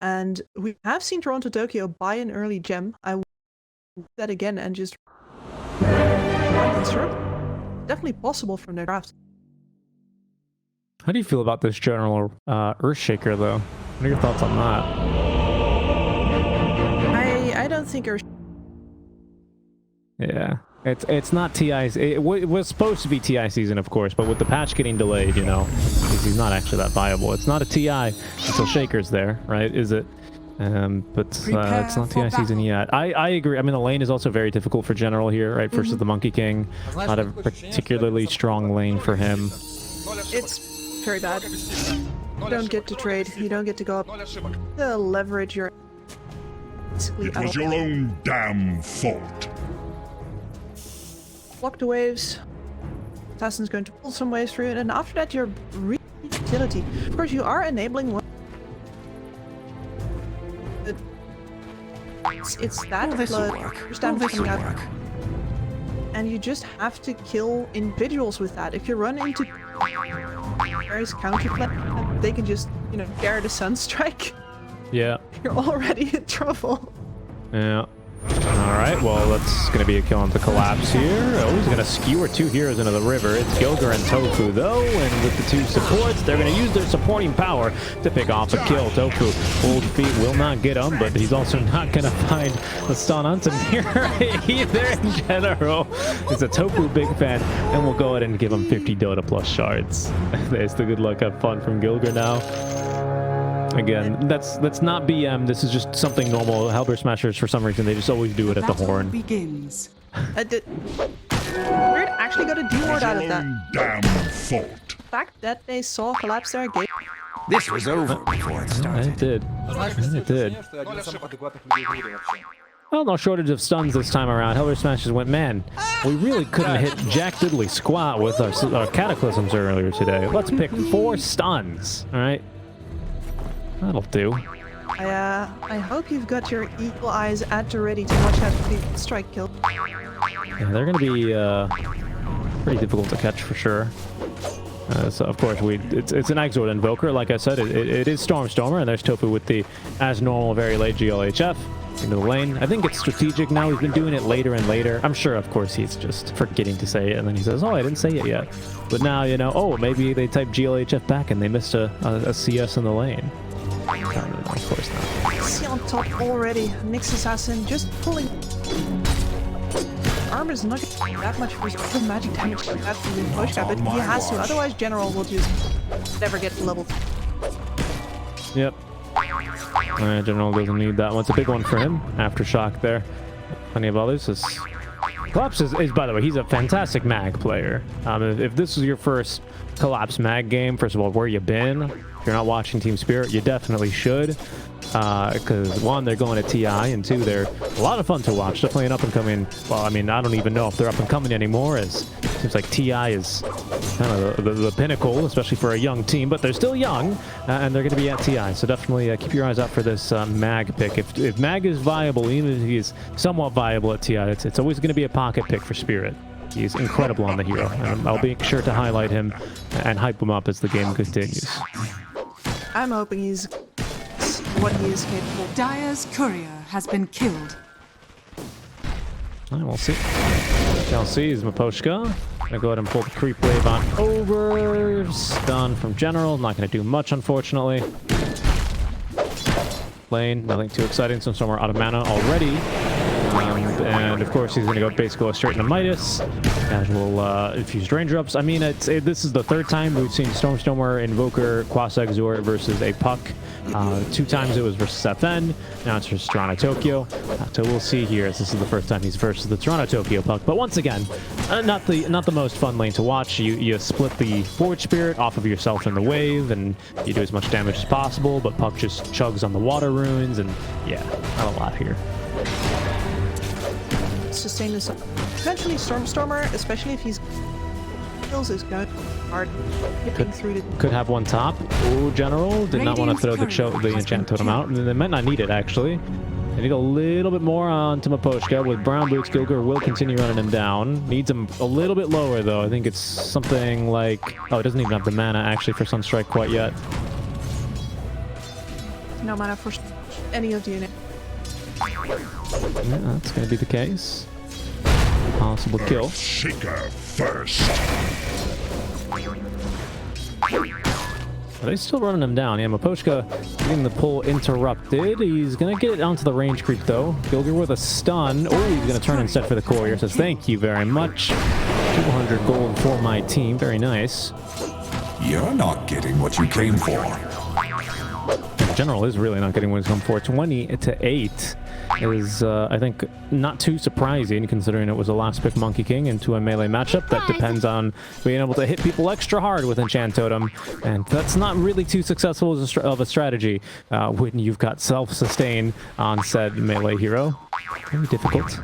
And we have seen Toronto Tokyo buy an early gem. I will do that again and just run through. Definitely possible from their draft. How do you feel about this general Earthshaker, though? What are your thoughts on that? I don't think Yeah, it's not TI. It was supposed to be TI season, of course, but with the patch getting delayed, you know, he's not actually that viable. It's not a TI until Shaker's there, right? Is it? But it's not TI season yet. I agree. I mean, the lane is also very difficult for general here, right? Versus the Monkey King. Not a particularly strong lane for him. It's very bad. You don't get to trade. You don't get to go up to leverage your... It was your own damn fault. Block the waves. Assassin's going to pull some waves through, and then after that you're really utility. Of course, you are enabling one. It's that plus damage coming out. And you just have to kill individuals with that. If you run into various counter plan, they can just, you know, dare the Sunstrike. Yeah. You're already in trouble. Yeah. Alright, well, that's going to be a kill on the collapse here. Oh, he's going to skewer two heroes into the river. It's Gilgar and Tofu, though, and with the two supports, they're going to use their supporting power to pick off a kill. Tofu, old feet, will not get him, but he's also not going to find the stun on him here either in general. He's a Tofu big fan, and we'll go ahead and give him 50 Dota plus shards. There's the good luck, have fun from Gilgar now. Again, that's not BM. This is just something normal. Halberd Smashers, for some reason, they just always do it at the horn. Begins. Spirit actually got a D-ward out of that. Damn fault. The fact that they saw collapse there gave... This was over before it started. It did. It did. Well, no shortage of stuns this time around. Halberd Smashers went, man, we really couldn't hit Jack Diddley squat with our Cataclysms earlier today. Let's pick 4 stuns, all right? That'll do. I hope you've got your eagle eyes at the ready to watch that strike kill. Yeah, they're going to be pretty difficult to catch for sure. So of course it's an Exort Invoker, like I said. It is Stormer, and there's Tofu with the as normal very late GLHF into the lane. I think it's strategic now. He's been doing it later and later. I'm sure, of course, he's just forgetting to say it, and then he says, "Oh, I didn't say it yet." But now, you know, oh, maybe they typed GLHF back and they missed a CS in the lane. Of course not. See on top already. Nyx Assassin just pulling. Armor's not getting that much for his magic damage like that from the push guy, but he has to. Otherwise, General will just never get to level. Yep. Alright, General doesn't need that one. It's a big one for him. Aftershock there. Plenty of others. Collapse is, by the way, he's a fantastic mag player. If this is your first Collapse mag game, first of all, where you been? If you're not watching TSpirit, you definitely should. Because one, they're going to TI, and two, they're a lot of fun to watch. Definitely an up-and-coming... Well, I mean, I don't even know if they're up-and-coming anymore, as it seems like TI is kind of the pinnacle, especially for a young team, but they're still young, and they're going to be at TI, so definitely keep your eyes out for this mag pick. If mag is viable, even if he's somewhat viable at TI, it's always going to be a pocket pick for Spirit. He's incredible on the hero, and I'll be sure to highlight him and hype him up as the game continues. I'm hoping he's what he is capable. Dire's courier has been killed. We'll see. Shall see is Miposhka. Gonna go ahead and pull the creep wave on over. Stun from General. Not gonna do much, unfortunately. Lane, nothing too exciting since we're out of mana already. And of course, he's going to go basically straight into Midas. Casual infused raindrops. I mean, this is the third time we've seen Stormer, Invoker, Quasi Exort versus a Puck. 2 times it was versus FN. Now it's versus Toronto Tokyo. So we'll see here, as this is the first time he's versus the Toronto Tokyo Puck. But once again, not the most fun lane to watch. You split the Forge Spirit off of yourself in the wave, and you do as much damage as possible. But Puck just chugs on the water runes, and yeah, not a lot here. Sustain this. Eventually, Stormer, especially if he's kills, is going hard. Could have one top. Oh, General did not want to throw the enchant totem out, and they might not need it actually. They need a little bit more on to Miposhka. With Brown Boots, Gilgar will continue running him down. Needs him a little bit lower though. I think it's something like, oh, it doesn't even have the mana actually for Sunstrike quite yet. no mana for any of the units. Yeah, that's going to be the case. Possible kill. Earthshaker first. Are they still running him down? Yeah, Mapochka getting the pull interrupted. He's going to get it onto the range creep, though. Gilger with a stun. Oh, he's going to turn instead for the courier. Says, thank you very much. 200 gold for my team. Very nice. You're not getting what you came for. The general is really not getting what he's come for. 20-8 is, I think, not too surprising, considering it was a last pick Monkey King into a melee matchup that depends on being able to hit people extra hard with Enchant Totem, and that's not really too successful of a strategy when you've got self-sustain on said melee hero. Very difficult.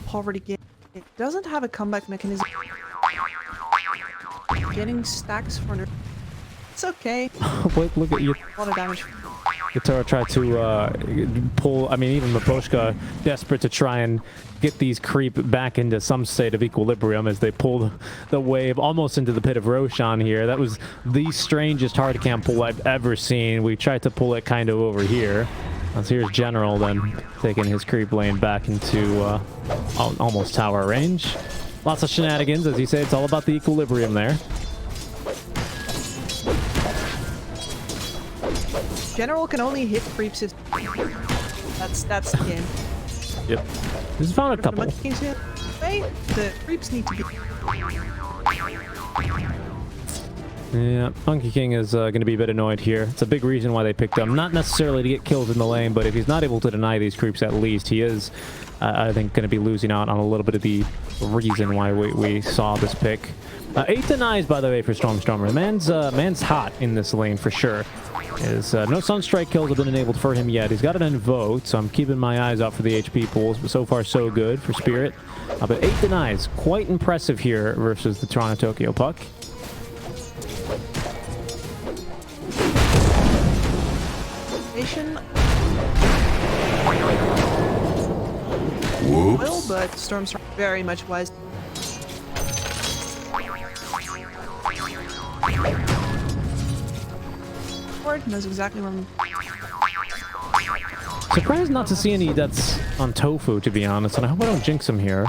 Poverty game. It doesn't have a comeback mechanism. Getting stacks for nerf. It's okay. Wait, look at you. A lot of damage. Yatoro tried to pull, I mean, even Mapochka desperate to try and get these creep back into some state of equilibrium as they pulled the wave almost into the pit of Roshan here. That was the strangest hard camp pull I've ever seen. We tried to pull it kind of over here. As here's General then taking his creep lane back into almost tower range. Lots of shenanigans, as you say. It's all about the equilibrium there. General can only hit creeps. That's the game. Yep. He's found a couple. The creeps need to be. Yeah, Monkey King is going to be a bit annoyed here. It's a big reason why they picked him. Not necessarily to get kills in the lane, but if he's not able to deny these creeps at least, he is, I think, going to be losing out on a little bit of the reason why we saw this pick. 8 denies, by the way, for Stormstormer. Man's hot in this lane for sure. No Sunstrike kills have been enabled for him yet. He's got an Invoke, so I'm keeping my eyes out for the HP pools, but so far so good for Spirit. But 8 denies, quite impressive here versus the Toronto Tokyo Puck. Will, but Storm's very much wise. Ford knows exactly where I'm. Surprised not to see any that's on Tofu, to be honest, and I hope I don't jinx him here.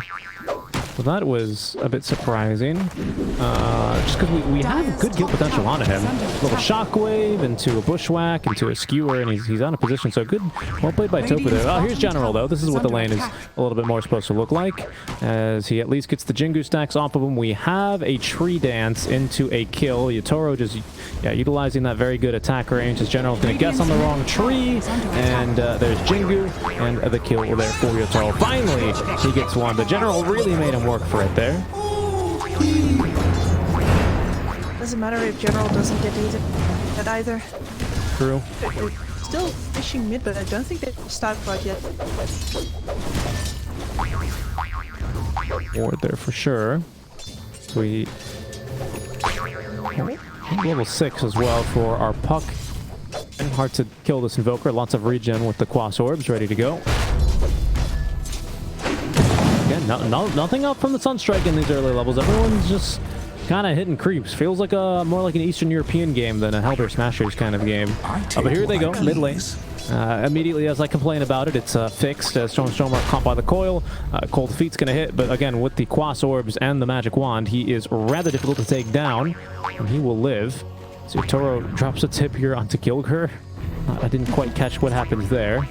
Well, that was a bit surprising. Just because we have good kill potential on him. A little shockwave into a bushwhack, into a skewer, and he's on a position. So good. Well played by Tofu there. Oh, here's General, though. This is what the lane is a little bit more supposed to look like. As he at least gets the Jingu stacks off of him. We have a tree dance into a kill. Yatoro just utilizing that very good attack range. As General's going to guess on the wrong tree. And there's Jingu. And the kill there for Yatoro. Finally, he gets one. But General really made him work for it there. Doesn't matter if General doesn't get that either. True. They're still fishing mid, but I don't think they've started quite yet. Ward there for sure. We level 6 as well for our Puck. And hard to kill this Invoker. Lots of regen with the Quas Orbs ready to go. Again, nothing up from the Sunstrike in these early levels. Everyone's just kind of hitting creeps. Feels like more like an Eastern European game than a Hellbear Smashers kind of game. But here they go, mid lane. Immediately as I complain about it, it's fixed. Stormstormer caught by the coil. Cold Feet's going to hit, but again, with the Quas Orbs and the Magic Wand, he is rather difficult to take down, and he will live. So Toro drops a tip here onto Gilger. I didn't quite catch what happens there.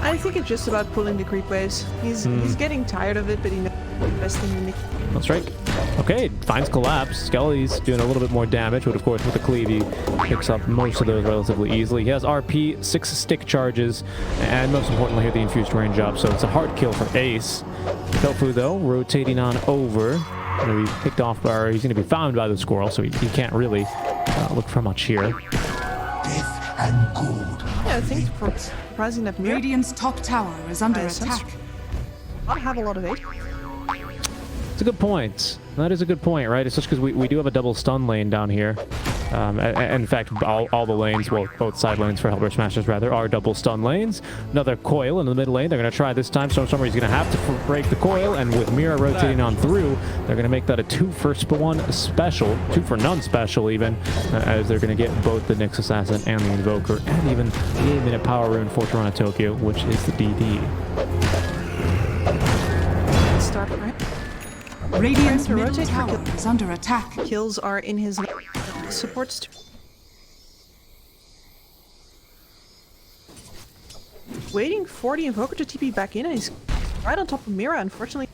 I think it's just about pulling the creep waves. He's getting tired of it, but he knows the best thing in the... That's right. Okay, finds collapse. Skelly's doing a little bit more damage, but of course with the cleave he picks up most of those relatively easily. He has RP, 6 stick charges, and most importantly here the infused range up, so it's a hard kill for Ace. Tofu though, rotating on over. Going to be picked off, or he's going to be found by the squirrel, so he can't really look for much here. Death and gold. Yeah, I think for surprising that Mir Radiant's top tower is under attack. I have a lot of hate. It's a good point. That is a good point, right? It's just because we do have a double stun lane down here. In fact, all the lanes, well, both side lanes for Hellbreath Smashers rather, are double stun lanes. Another coil in the mid lane. They're going to try this time. Stormstormer is going to have to break the coil, and with Mira rotating on through, they're going to make that a 2-for-1 special, 2-for-none special even, as they're going to get both the Nyx Assassin and the Invoker, and even the 8-minute power rune for Toronto Tokyo, which is the DD. Start right. Radiant's Trying to middle rotate for tower is under attack. kills are in his supports too. Waiting for the Invoker to TP back in, and he's right on top of Mira, unfortunately.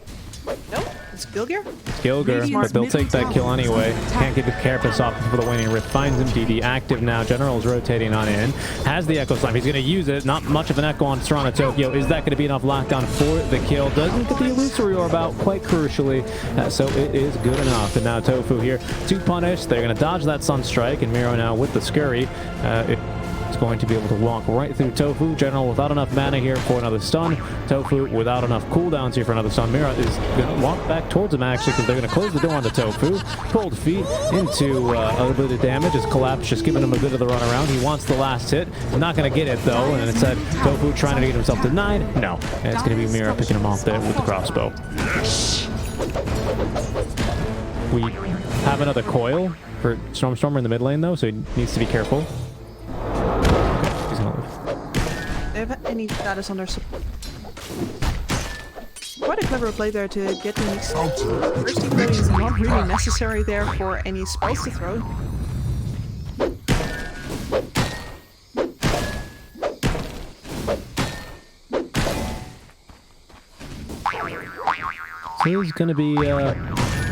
No, it's Gilgir. Gilgir, but they'll take that kill anyway. Can't get the Carapace off before the waning rift finds him. DD active now. General is rotating on in. Has the Echo Slam. He's going to use it. Not much of an Echo on Toronto Tokyo. Is that going to be enough lockdown for the kill? Doesn't get the Illusory Orb out quite crucially. So it is good enough. And now Tofu here to punish. They're going to dodge that Sunstrike. And Miro now with the Scurry. It's going to be able to walk right through Tofu. General without enough mana here for another stun. Tofu without enough cooldowns here for another stun. Mira is going to walk back towards him actually, because they're going to close the door on the Tofu. Cold feet into a little bit of damage as Collapse just giving him a bit of the run around. He wants the last hit. Not going to get it though, and instead Tofu trying to get himself denied. No, and it's going to be Mira picking him off there with the crossbow. We have another coil for Stormstormer in the mid lane though, so he needs to be careful. They have any status on their support. Quite a clever play there to get the Nyx. First equally is not really necessary there for any spells to throw. So this is going to be a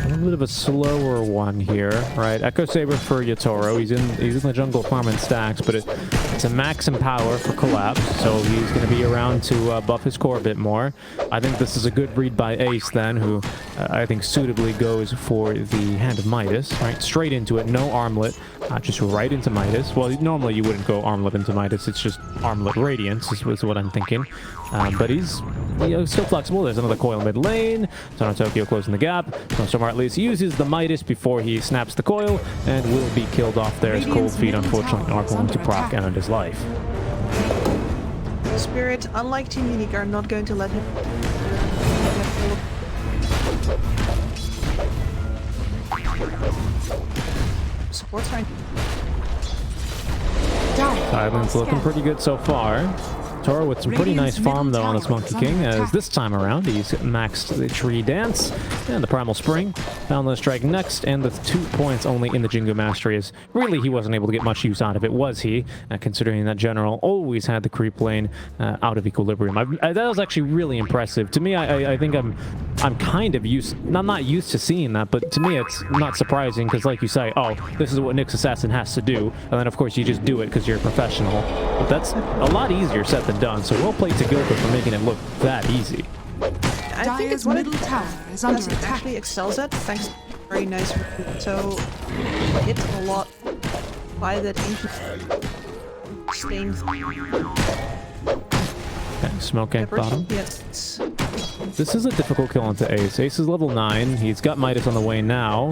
little bit of a slower one here, right? Echo Saber for Yatoro. He's in the jungle farming stacks, but it's a max in power for Collapse, so he's going to be around to buff his core a bit more. I think this is a good read by Ace then, who I think suitably goes for the Hand of Midas, right? Straight into it, no armlet, just right into Midas. Well, normally you wouldn't go armlet into Midas, it's just armlet Radiance is what I'm thinking. But he's still flexible. There's another coil mid lane. Toronto Tokyo closing the gap. Stormstormer at least uses the Midas before he snaps the coil and will be killed off there as Cold Feet unfortunately are going to proc and end his life. Spirit, unlike Team Unique, are not going to let him. Support's fine. Silence looking pretty good so far. Toro with some pretty nice farm though on this Monkey King, as this time around he's maxed the Tree Dance and the Primal Spring. Boundless Strike next, and the 2 points only in the Jingu Mastery is really he wasn't able to get much use out of it, was he? Considering that General always had the creep lane out of equilibrium. That was actually really impressive. To me, I think I'm kind of used, I'm not used to seeing that, but to me it's not surprising because like you say, oh, this is what Nyx Assassin has to do, and then of course you just do it because you're a professional. But that's a lot easier said than done, so well played to Gilbert for making it look that easy. I think it's what middle tower is under attack. Actually excels at, thanks to very nice. So hit a lot by that ancient stain. Okay, Smoke Ink bottom. Yes. This is a difficult kill onto Ace. Ace is level 9. He's got Midas on the way now.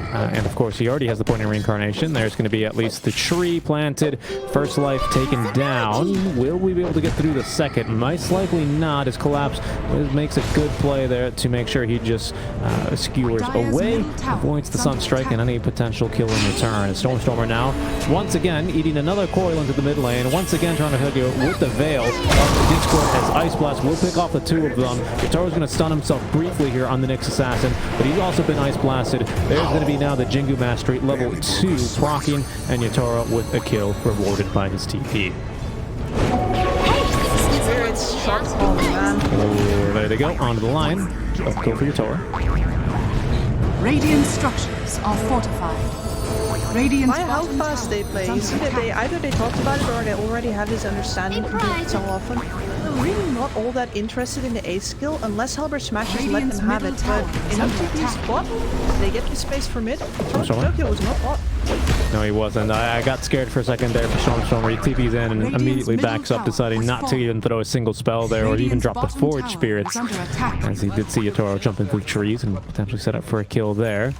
And of course, he already has the point of reincarnation. There's going to be at least the tree planted. First life taken down. Will we be able to get through the second? Most likely not, as Collapse makes a good play there to make sure he just skewers away, avoids the Sunstrike and any potential kill in return. Stormstormer now, once again, eating another coil into the mid lane. Once again, trying to hook you with the Veil of the Discord as Ice Blast will pick off the 2 of them. Yatoro's going to stun himself briefly here on the Nyx Assassin, but he's also been Ice Blasted. There's going to be now the Jingu Mastery level 2 proccing, and Yatoro with a kill rewarded by his TP. Spirit's sharp ball, man. Oh, there they go, onto the line. Let's go for Yatoro. Radiant structures are fortified. Radiant By how fast they play, you see that either they talked about it or they already have this understanding from doing it so often. They're really not all that interested in the Ace skill unless Hellbreath Smashers let them have it. But in a TP spot, they get the space for mid. Tokyo was not bought. No, he wasn't. I got scared for a second there for Storm where he TP's in and immediately backs up, deciding not to even throw a single spell there or even drop the Forge Spirits, as he did see Yatoro jump into the trees and potentially set up for a kill there.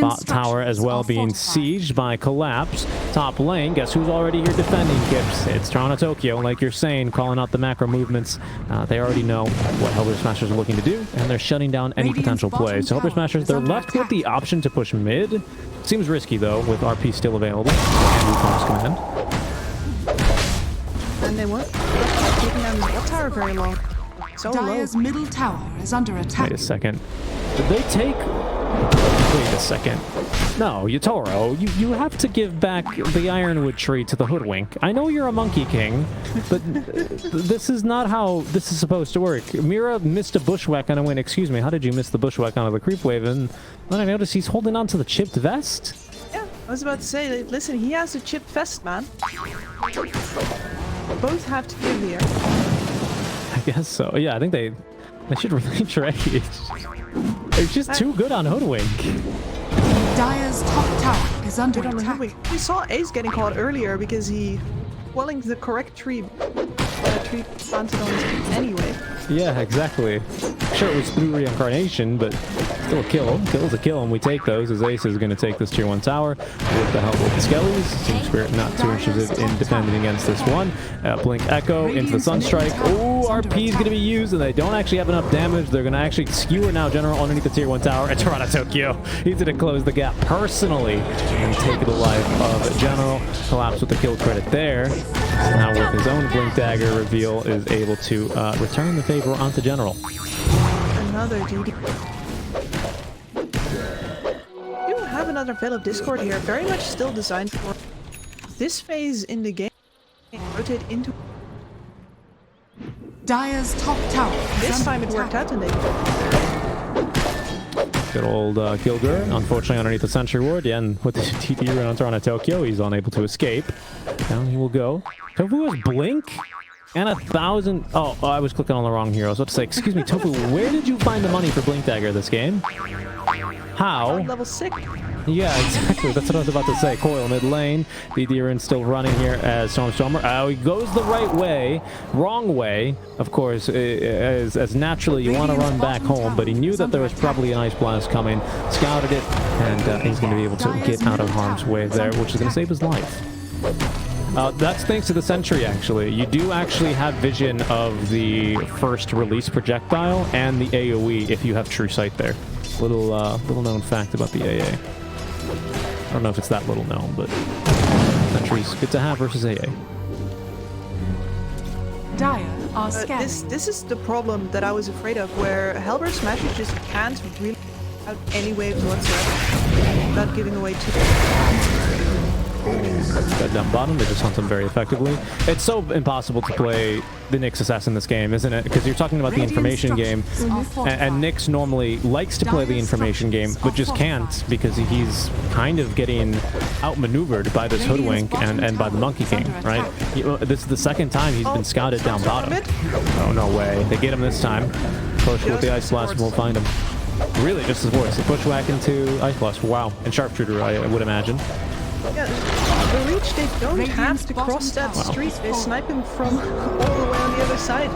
Bot tower as well being sieged by Collapse. Top lane, guess who's already here defending, Kips? It's Toronto Tokyo, like you're saying, calling out the macro movements. They already know what Hellbreath Smashers are looking to do, and they're shutting down any potential plays. So Hellbreath Smashers, they're left with the option to push mid. Seems risky though, with RP still available and Wukong's command. And they weren't taking down the bot tower very long. So low. Dire's middle tower is under attack. Wait a second. Did they take... Wait a second. No, Yatoro, you have to give back the Ironwood tree to the Hoodwink. I know you're a Monkey King, but this is not how this is supposed to work. Mira missed a bushwhack on a win. Excuse me, how did you miss the bushwhack onto the creep wave? And then I noticed he's holding on to the chipped vest. Yeah, I was about to say, listen, he has a chipped vest, man. Both have to give here. I guess so. Yeah, I think they should really trade. It's just too good on Hoodwink. Dire's top tower is under Good on the attack. Hoodwink. We saw Ace getting caught earlier because he welling the correct tree planted on his feet anyway. Yeah, exactly. Sure, it was through reincarnation, but still a kill. Kill's a kill, and we take those as Ace is going to take this tier 1 tower with the help of the Skellies. TSpirit not too interested in defending against this one. Blink Echo into the Sunstrike. Oh, RP is going to be used, and they don't actually have enough damage. They're going to actually skewer now General underneath the tier 1 tower. And Toronto Tokyo, he's going to close the gap personally and take the life of General. Collapse with the kill credit there. Now with his own Blink Dagger reveal is able to return the favor onto General. Another DD. You have another Veil of Discord here, very much still designed for this phase in the game. Rotate into. Dire's top tower is This under time it worked attack. out, and they. Good old Gilgur, unfortunately underneath the Sentry Ward. Yeah, and with the TT run on Toronto Tokyo, he's unable to escape. Down he will go. Tofu has Blink and 1,000. Oh, I was clicking on the wrong hero. I was about to say, excuse me, Tofu, where did you find the money for Blink Dagger this game? How? Level 6. Yeah, exactly. That's what I was about to say. Coil mid lane. Didirin still running here as Stormstormer. He goes the right way. Wrong way, of course, as naturally you want to run back home, but he knew that there was probably an Ice Blast coming, scouted it, and he's going to be able to get out of harm's way there, which is going to save his life. That's thanks to the Sentry, actually. You do actually have vision of the first release projectile and the AoE if you have True Sight there. Little known fact about the AA. I don't know if it's that little known, but Sentry's good to have versus AA. Dire are scanning. This is the problem that I was afraid of, where Hellbreath Smashers just can't really out any waves whatsoever without giving away too Got down bottom, they just hunt them very effectively. It's so impossible to play the Nyx assassin in this game, isn't it? Because you're talking about the information game, and Nyx normally likes to play the information game, but just can't because he's kind of getting outmaneuvered by this Hoodwink and by the Monkey King, right? This is the second time he's been scouted down bottom. Oh, no way. They get him this time. Push with the Ice Blast, we'll find him. Really, just as worse. The pushwhack into Ice Blast. Wow. And Sharpshooter, I would imagine. Yeah, the Reach, they don't have to cross that street. They snipe him from all the way on the other side.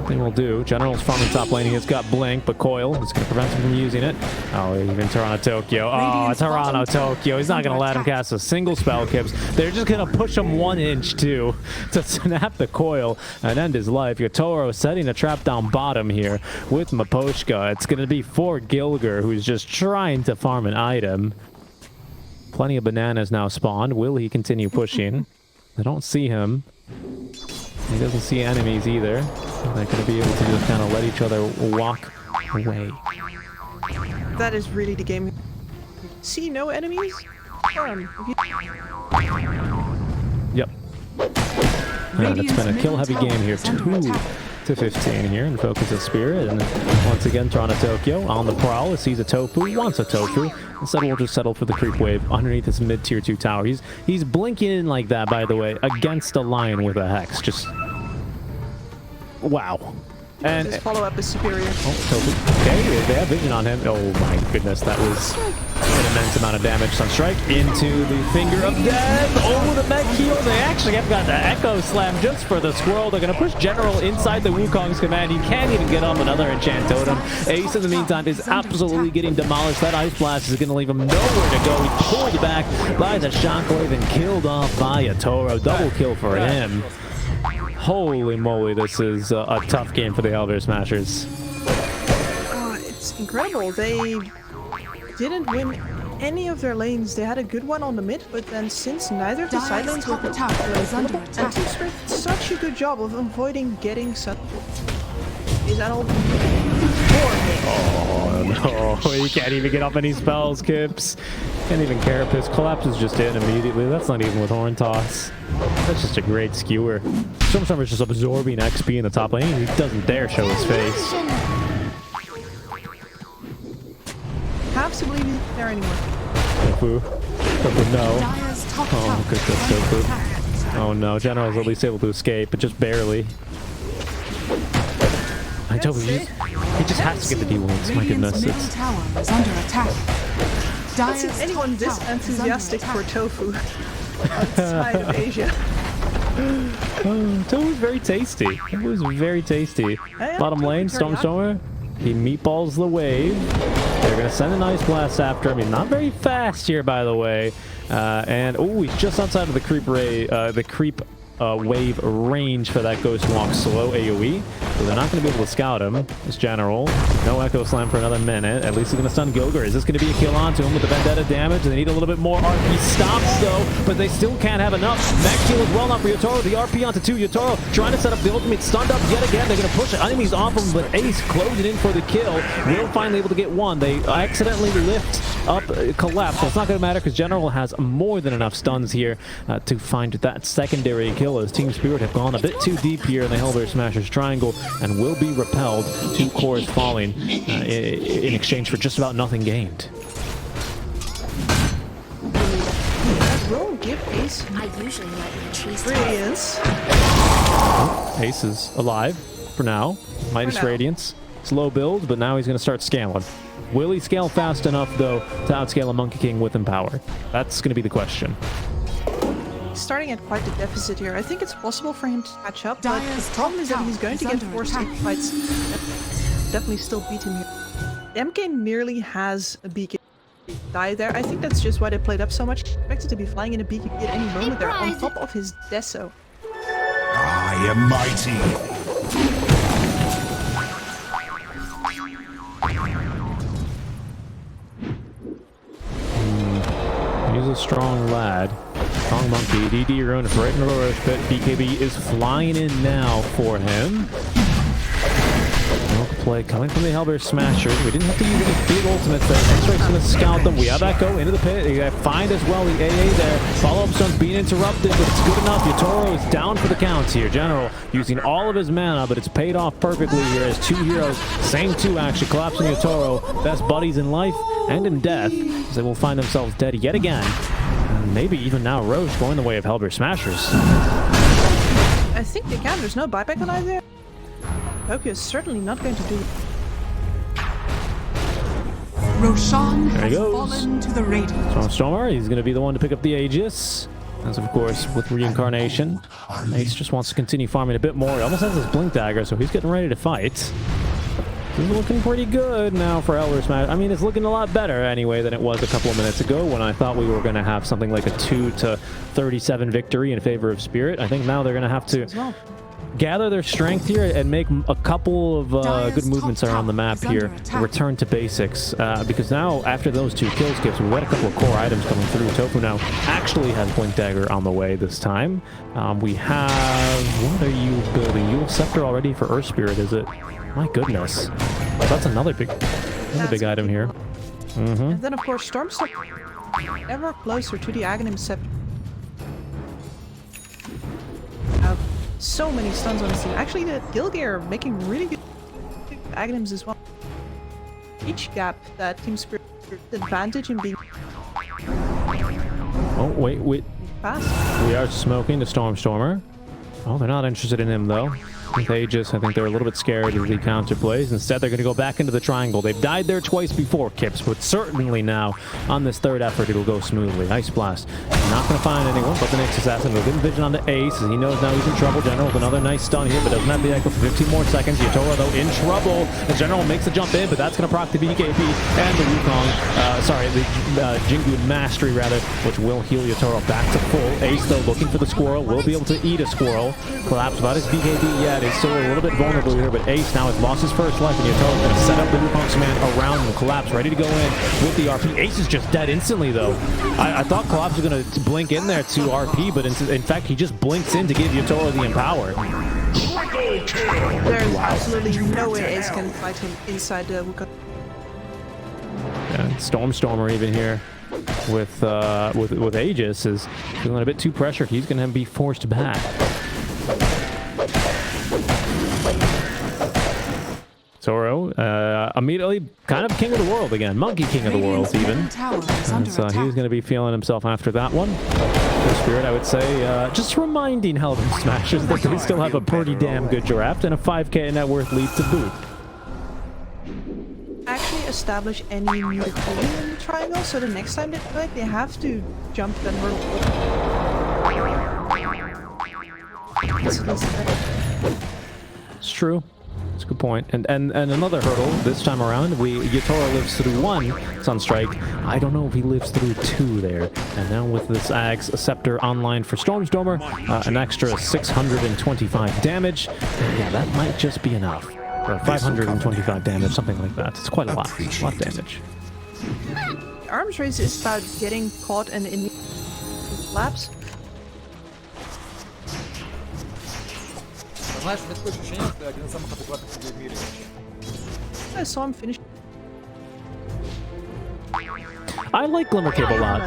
Nothing will do. General's farming top lane. He's got Blink, but Coil is going to prevent him from using it. Oh, even Toronto Tokyo. Oh, Toronto Tokyo. He's not going to let him cast a single spell, Kips. They're just going to push him 1 inch, too, to snap the Coil and end his life. Yatoro setting a trap down bottom here with Maposhka. It's going to be for Gilgur, who's just trying to farm an item. Plenty of bananas now spawned. Will he continue pushing? I don't see him. He doesn't see enemies either. They're going to be able to just kind of let each other walk away. That is really the game. See no enemies? Yep. It's been a kill-heavy game here. 2-15 here, and focus of Spirit. And once again, Toronto Tokyo on the prowl. Sees a Tofu, wants a Tofu. Instead, we'll just settle for the creep wave underneath this mid-tier 2 tower. He's blinking in like that, by the way, against a lion with a Hex. Just... wow. And this follow-up is superior. Oh, Tofu. Okay, they have vision on him. Oh my goodness, that was immense amount of damage. Sunstrike into the Finger of Death. Oh, the mech heal. They actually have got the Echo Slam just for the squirrel. They're going to push General inside the Wukong's command. He can't even get up another Enchant Totem. Ace, in the meantime, is absolutely getting demolished. That Ice Blast is going to leave him nowhere to go. He's pulled back by the Shockwave and killed off by Yatoro. Double kill for him. Holy moly, this is a tough game for the Elder Smashers. It's incredible. They didn't win any of their lanes. They had a good one on the mid, but then since neither of the side lanes were available, and TSpirit did such a good job of avoiding getting such... Is that all? Oh no, he can't even get up any spells, Kips. Can't even carapace. Collapses just in immediately. That's not even with Horn Toss. That's just a great skewer. Stormstormer's just absorbing XP in the top lane. He doesn't dare show his face. Have to believe he's there anymore. Tofu. Tofu, no. Oh, good Tofu. Oh no, General's at least able to escape, but just barely. I told you, he just has to get the D-wounds. My goodness, it's... tower is under attack. I haven't seen anyone this enthusiastic for tofu outside of Asia. Tofu was very tasty. It was very tasty. Bottom lane, Stormstormer. He meatballs the wave. They're going to send an Ice Blast after him. He's not very fast here, by the way. And, oh, he's just outside of the creep wave range for that Ghost Walk slow AoE. So they're not going to be able to scout him. This General. No Echo Slam for another minute. At least he's going to stun Gilgar. Is this going to be a kill onto him with the Vendetta damage? They need a little bit more RP stops, though, but they still can't have enough. Mech heal as well, not for Yatoro. The RP onto 2. Yatoro trying to set up the ultimate. Stunned up yet again. They're going to push enemies off him, but Ace closing in for the kill. Will finally able to get one. They accidentally lift up Collapse. So it's not going to matter because General has more than enough stuns here to find that secondary kill, as TSpirit have gone a bit too deep here in the Elder Smashers triangle and will be repelled. 2 cores falling in exchange for just about nothing gained. That will give Ace I usually like my cheese. Radiance. Oh, Ace is alive for now. Midas Radiance. Slow build, but now he's going to start scaling. Will he scale fast enough, though, to outscale a Monkey King with Empower? That's going to be the question. Starting at quite a deficit here. I think it's possible for him to catch up, but the problem is that he's going to get forced into fights. Definitely still beat him here. MK nearly has a beacon die there. I think that's just why they played up so much. Expected to be flying in a beacon at any moment there, on top of his Deso. I am mighty. He's a strong lad. Strong monkey. DD ruined right into the Roach Pit. BKB is flying in now for him. Play coming from the Elder Smashers. We didn't have to use any field ultimates there. X-Ray's going to scout them. We have Echo into the pit. You got find as well the AA there. Follow-up stone's being interrupted, but it's good enough. Yatoro is down for the counts here. General using all of his mana, but it's paid off perfectly here as 2 heroes, same 2 actually, collapsing Yatoro. Best buddies in life and in death, as they will find themselves dead yet again. And maybe even now Roche going the way of Elder Smashers. I think they can. There's no buyback on either. Tokyo is certainly not going to do it. Roshan There he has goes. fallen to the Radiant. Stormer, he's going to be the one to pick up the Aegis. As of course, with Reincarnation, Ace just wants to continue farming a bit more. He almost has his Blink Dagger, so he's getting ready to fight. This is looking pretty good now for Elder Smash. I mean, it's looking a lot better anyway than it was a couple of minutes ago when I thought we were going to have something like a 2-37 victory in favor of Spirit. I think now they're going to have to gather their strength here and make a couple of good movements around the map here. Return to basics. Because now, after those 2 kill skips, we've got a couple of core items coming through. Tofu now actually has Blink Dagger on the way this time. We have... What are you building? Yule Scepter already for Earth Spirit, is it? My goodness. That's another big item here. And then, of course, Stormstorm ever closer to the Aghanim Scepter. So many stuns on his team. Actually, the Gilgar making really good Aghanims as well. Each gap that TSpirit advantage in being Oh, wait. fast. We are smoking the Stormstormer. Oh, they're not interested in him, though. with Aegis. I think they're a little bit scared of the counter plays. Instead, they're going to go back into the triangle. They've died there twice before, Kips, but certainly now on this third effort, it'll go smoothly. Ice Blast. Not going to find anyone but the next assassin. We'll give him vision on the Ace, as he knows now he's in trouble. General with another nice stun here, but doesn't have the echo for 15 more seconds. Yatoro, though, in trouble. The General makes the jump in, but that's going to proc the BKB and the Wukong. Sorry, the Jingu Mastery, rather, which will heal Yatoro back to full. Ace, though, looking for the squirrel. Will be able to eat a squirrel. Collapse without his BKB yet. Is still a little bit vulnerable here, but Ace now has lost his first life, and Yatoro's going to set up the Wukong's command around him. Collapse, ready to go in with the RP. Ace is just dead instantly, though. I thought Collapse was going to blink in there to RP, but in fact, he just blinks in to give Yatoro the empower. There's absolutely no way Ace can fight him inside the Wukong. And Stormer even here with Aegis is feeling a bit too pressured. He's going to be forced back. Toro, immediately kind of king of the world again. Monkey king of the world, even. And so he's going to be feeling himself after that one. TSpirit, I would say, just reminding Helder Smashers that they still have a pretty damn good draft and a 5k net worth lead to boot. Actually establish any new equipment in the triangle, so the next time they play, they have to jump that hurdle. It's true. That's a good point. And another hurdle this time around. Yatoro lives through 1 Sunstrike. I don't know if he lives through 2 there. And now with this Axe Scepter online for Stormer, an extra 625 damage. Yeah, that might just be enough. Or 525 damage, something like that. It's quite a lot. A lot of damage. Arms race is about getting caught and in collapse. I saw him finish. I like Glimmer Cape a lot.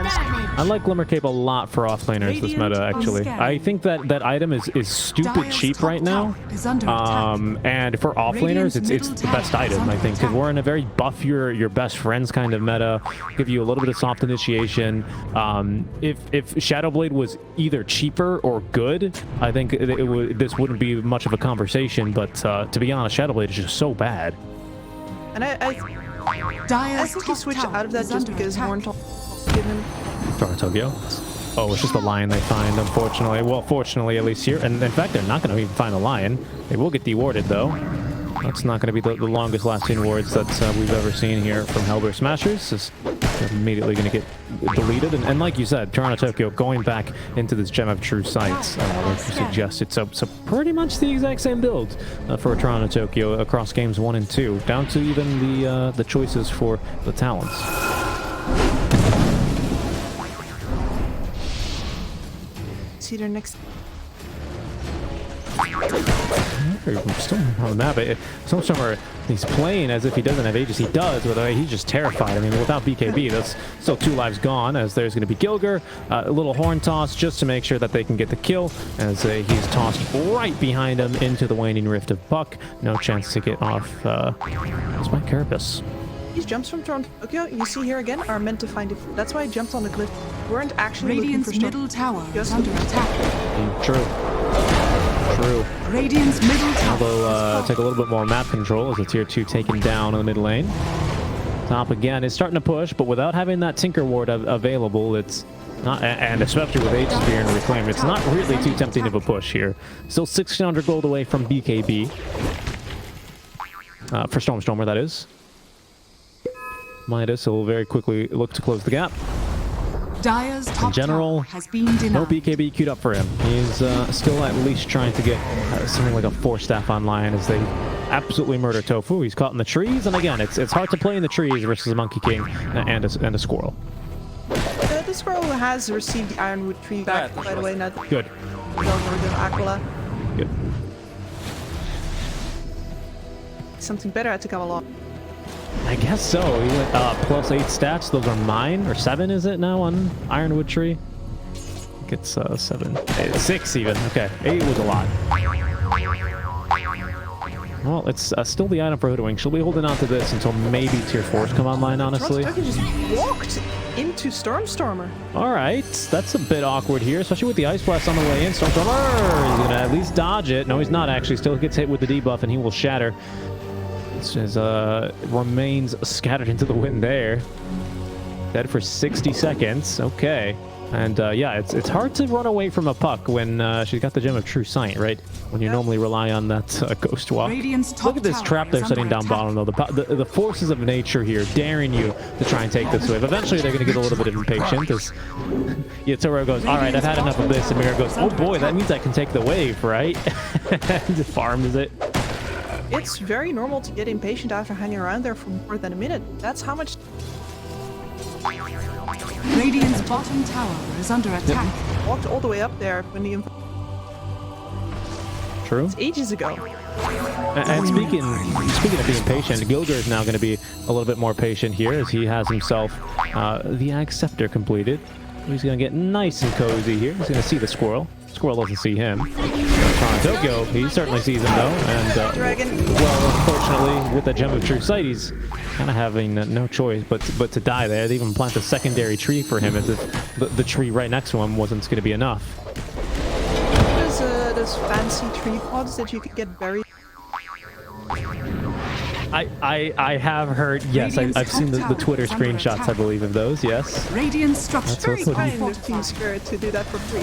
I like Glimmer Cape a lot for offlaners this meta, actually. I think that item is stupid cheap right now. And for offlaners, it's the best item, I think, because we're in a very buff your best friends kind of meta. Give you a little bit of soft initiation. If Shadowblade was either cheaper or good, I think this wouldn't be much of a conversation. But to be honest, Shadowblade is just so bad. And I think he switched out of that just because Morntal gave him. Tokyo. Oh, it's just the lion they find, unfortunately. Well, fortunately, at least here. And in fact, they're not going to even find the lion. They will get dewarded, though. That's not going to be the longest lasting wards that we've ever seen here from Helder Smashers. It's immediately going to get deleted. And like you said, Toronto Tokyo going back into this Gem of True Sights, like you suggested. So pretty much the exact same build for Toronto Tokyo across games 1 and 2, down to even the choices for the talents. See their next. Still on the map. Somewhere he's playing as if he doesn't have Aegis. He does, but he's just terrified. I mean, without BKB, that's still 2 lives gone, as there's going to be Gilger. A little horn toss just to make sure that they can get the kill, as he's tossed right behind him into the waning rift of Puck. No chance to get off. It's my Carapace. These jumps from Toronto Tokyo, you see here again, are meant to find it. That's why I jumped on the cliff. Weren't actually Radiant's looking for middle tower is under attack. True. Radiant's middle tower. Although take a little bit more map control as a tier 2 taken down on the mid lane. Top again is starting to push, but without having that Tinker Ward available, it's not, and especially with H-Spear and Reclaim, it's not really too tempting of a push here. Still 1600 gold away from BKB. For Stormer, that is. Midas will very quickly look to close the gap. Dire's top in general, has been denied. No BKB queued up for him. He's still at least trying to get something like a 4-staff online as they absolutely murder Tofu. He's caught in the trees, and again, it's hard to play in the trees versus a Monkey King and a squirrel. The squirrel has received the Ironwood tree back, by the way. Not good. Aquila. Good. Something better had to come along. I guess so. He went plus 8 stats. Those are mine, or 7 is it now on Ironwood Tree? I think it's 7. 6 even. Okay, 8 was a lot. Well, it's still the item for Hoodwink. She'll be holding on to this until maybe tier 4s come online, honestly. Yatoro just walked into Stormstormer. All right, that's a bit awkward here, especially with the Ice Blast on the way in. Stormstormer is going to at least dodge it. No, he's not actually. Still gets hit with the debuff, and he will shatter. His remains scattered into the wind there. Dead for 60 seconds. Okay. And yeah, it's hard to run away from a puck when she's got the Gem of True Sight, right? When you normally rely on that Ghost Walk. Look at this trap they're setting down bottom, though. The forces of nature here daring you to try and take this wave. Eventually, they're going to get a little bit impatient as Yatoro goes, all right, I've had enough of this. And Mira goes, oh boy, that means I can take the wave, right? Just farms it. It's very normal to get impatient after hanging around there for more than a minute. That's how much... Radiant's bottom tower is under attack. Walked all the way up there when the... True. It's ages ago. And speaking of being patient, Gilger is now going to be a little bit more patient here as he has himself the Ag Scepter completed. He's going to get nice and cozy here. He's going to see the squirrel. Squirrel doesn't see him. Tokyo, he certainly sees him though. And well, unfortunately, with the Gem of True Sight, he's kind of having no choice but to die there. They even plant a secondary tree for him as if the tree right next to him wasn't going to be enough. There's fancy tree pods that you could get buried. I have heard, yes, I've seen the Twitter screenshots, I believe, of those, yes. Radiant structure. It's very kind of TSpirit to do that for free.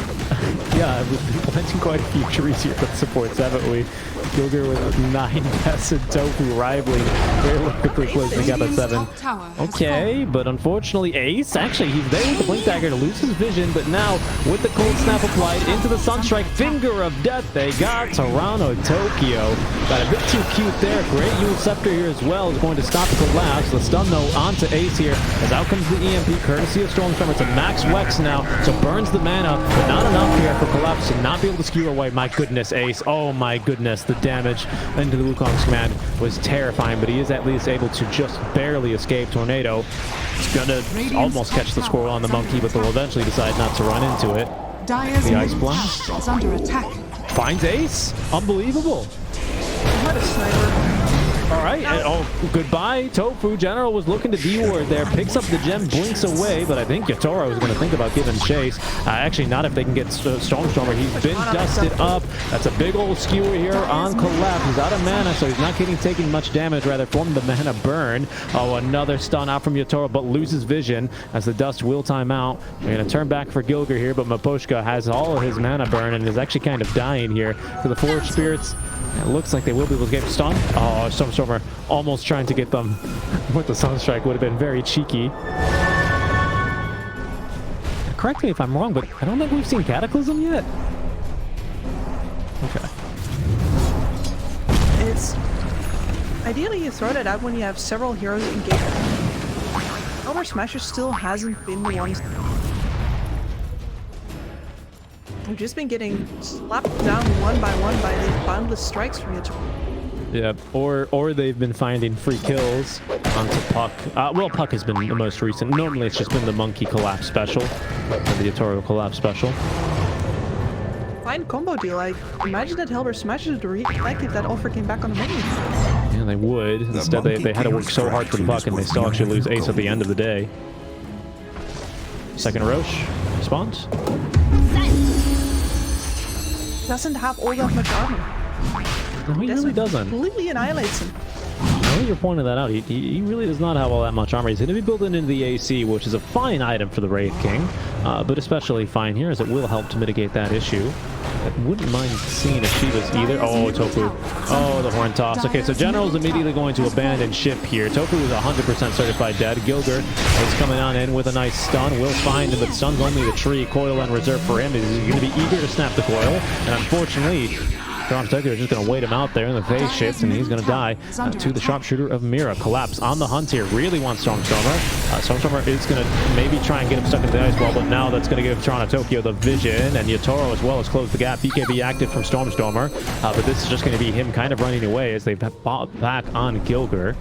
Yeah, we've planted quite a few trees here that supports, haven't we? Gilger with 9 deaths and Tofu rivaling very quickly closing up at 7. Okay, but unfortunately Ace, actually he's there with the Blink Dagger to lose his vision, but now with the Cold Snap applied into the Sunstrike, Finger of Death, they got Toronto Tokyo. Got a bit too cute there. Great Yule Scepter here as well is going to stop the collapse. The stun though onto Ace here as out comes the EMP courtesy of Stormstormer. It's a max Wex now, so burns the mana, but not enough here for collapse to not be able to skew away. My goodness, Ace. Oh my goodness, the damage into the Wukong's command was terrifying, but he is at least able to just barely escape Tornado. He's gonna almost catch the squirrel on the monkey, but they'll eventually decide not to run into it. The Ice Blast is under attack. Finds Ace. Unbelievable. What a sniper. All right, and, oh, goodbye. Tofu General was looking to D-ward there, picks up the gem, blinks away, but I think Yatoro was going to think about giving chase. Actually, not if they can get Stormstormer. He's been dusted up. That's a big old skewer here on collapse. He's out of mana, so he's not taking much damage, rather from the mana burn. Oh, another stun out from Yatoro, but loses vision as the dust will time out. We're going to turn back for Gilger here, but Maposhka has all of his mana burn and is actually kind of dying here for the Forge Spirits. It looks like they will be able to get stun. Oh, Stormstormer almost trying to get them with the Sunstrike would have been very cheeky. Correct me if I'm wrong, but I don't think we've seen Cataclysm yet. Okay. It's ideally you throw that out when you have several heroes engaged. Elder Smasher still hasn't been the ones. We've just been getting slapped down one by these boundless strikes from Yatoro. Yeah, or they've been finding free kills onto Puck. Well, Puck has been the most recent. Normally it's just been the Monkey Collapse special, or the Yatoro Collapse special. Fine combo deal. Like, imagine that Elder Smasher would react if that offer came back on the menu. Yeah, they would. Instead, they had to work so hard for the Puck, and they still actually lose Ace at the end of the day. Second Roche responds. Doesn't have all that much armor. No, he really doesn't. Completely annihilates him. I know you're pointing that out. He really does not have all that much armor. He's going to be building into the AC, which is a fine item for the Wraith King, but especially fine here as it will help to mitigate that issue. I wouldn't mind seeing Shiva's either. Oh, Tofu. Oh, the Horn Toss. Okay, so General's immediately going to abandon ship here. Tofu is 100% certified dead. Gilger is coming on in with a nice stun. Will find him, but stun's only the tree. Coil on reserve for him. He's going to be eager to snap the coil, and unfortunately, Tokyo is just going to wait him out there in the phase shift, and he's going to die to the sharpshooter of Mira. Collapse on the hunt here. Really wants Stormstormer. Stormstormer is going to maybe try and get him stuck into the ice wall, but now that's going to give Toronto Tokyo the vision, and Yatoro as well has closed the gap. BKB active from Stormstormer, but this is just going to be him kind of running away as they pop back on Gilger.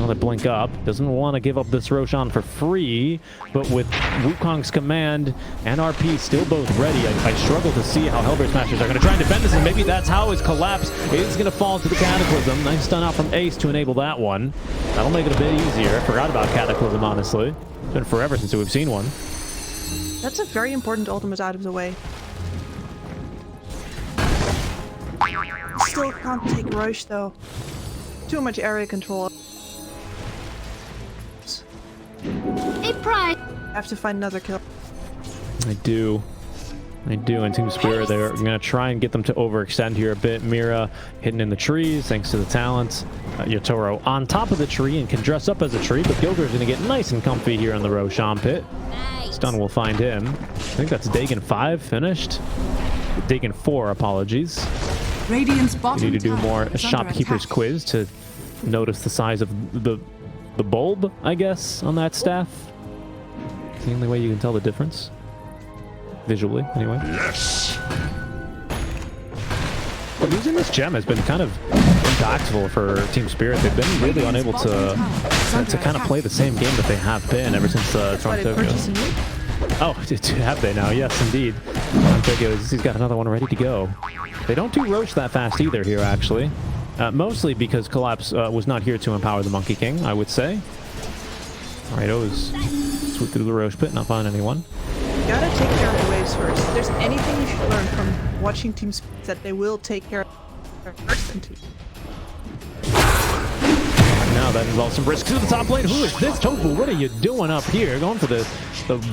Another blink up. Doesn't want to give up this Roshan for free, but with Wukong's command and RP still both ready, I struggle to see how Hellbear Smashers are going to try and defend this, and maybe that's how his collapse is going to fall into the Cataclysm. Nice stun out from Ace to enable that one. That'll make it a bit easier. I forgot about Cataclysm, honestly. It's been forever since we've seen one. That's a very important ultimate out of the way. Still can't take Roche though. Too much area control. A prize. Have to find another kill. I do. And TeamSpirit, they're going to try and get them to overextend here a bit. Mira hidden in the trees thanks to the talent. Yatoro on top of the tree and can dress up as a tree, but Gilger's going to get nice and comfy here on the Roshan pit. Stun will find him. I think that's Dagon 5 finished. Dagon 4, apologies. Radiant's You bottom need to do tower more is under shopkeeper's attack. quiz to notice the size of the bulb, I guess, on that staff. It's the only way you can tell the difference. Visually, anyway. Yes. But losing this gem has been kind of impactful for TeamSpirit. They've been really unable to kind of play the same game that they have been ever since Why they Tokyo. purchase a new? Oh, have they now? Yes, indeed. Tokyo, he's got another one ready to go. They don't do Roche that fast either here, actually. Mostly because Collapse was not here to empower the Monkey King, I would say. All right, O's swoop through the Roche pit, not find anyone. You gotta take care of the waves first. If there's anything you should learn from watching teams, that they will take care of it first and two. Now that involves some risk to the top lane. Who is this? Tofu, what are you doing up here? Going for the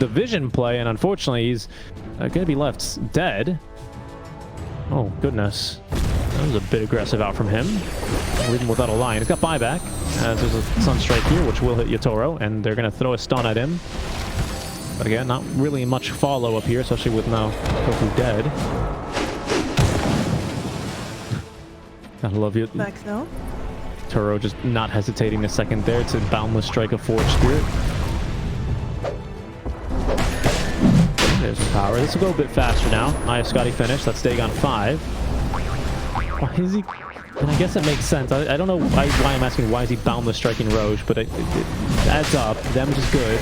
vision play, and unfortunately he's going to be left dead. Oh, goodness. That was a bit aggressive out from him. Leaving without a line. He's got buyback, as there's a Sunstrike here, which will hit Yatoro, and they're going to throw a stun at him. But again, not really much follow-up here, especially with now Tofu dead. Gotta love you. Back though. Toro just not hesitating a second there to boundless strike a Forge Spirit. There's the power. This will go a bit faster now. Maya Scotty finished. That's Dagon 5. Why is he... And I guess it makes sense. I don't know why I'm asking why is he boundless striking Roche, but it adds up. Damage is good.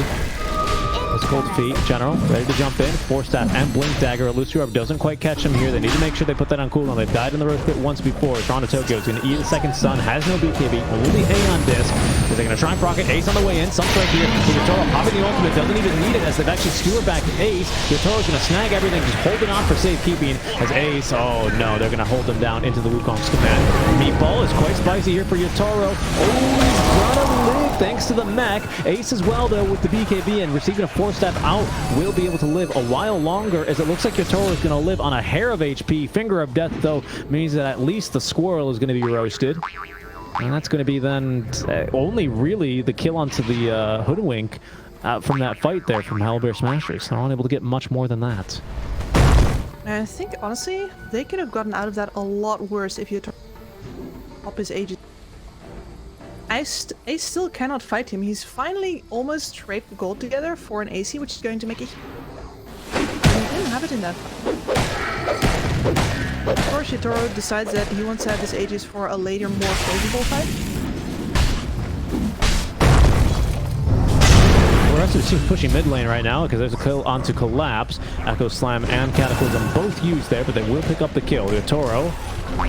It's Cold Feet, General, ready to jump in. Force Staff and Blink Dagger. Luciorb doesn't quite catch him here. They need to make sure they put that on cooldown. They've died in the Roche pit once before. Toronto Tokyo is going to eat a second stun. Has no BKB. Only A on disc. They're going to try and proc it. Ace on the way in. Sunstrike here. Yatoro popping the ultimate. Doesn't even need it as they've actually skewered back Ace. Yatoro's going to snag everything. Just holding on for safekeeping as Ace. Oh no, they're going to hold him down into the Wukong's command. Meatball is quite spicy here for Yatoro. Oh, he's going to live thanks to the mech. Ace as well though with the BKB and receiving a Force Staff out. Will be able to live a while longer, as it looks like Yatoro is going to live on a hair of HP. Finger of Death, though, means that at least the squirrel is going to be roasted. And that's going to be then only really the kill onto the Hoodwink from that fight there from Hellbear Smashers. They're unable to get much more than that. And I think, honestly, they could have gotten out of that a lot worse if you up his ages. Ace still cannot fight him. He's finally almost scraped the gold together for an AC, which is going to make it. And he didn't have it in that fight. Of course, Yatoro decides that he wants to have his Aegis for a later, more favorable fight. We're actually pushing mid lane right now because there's a kill onto Collapse. Echo Slam and Cataclysm both used there, but they will pick up the kill. Yatoro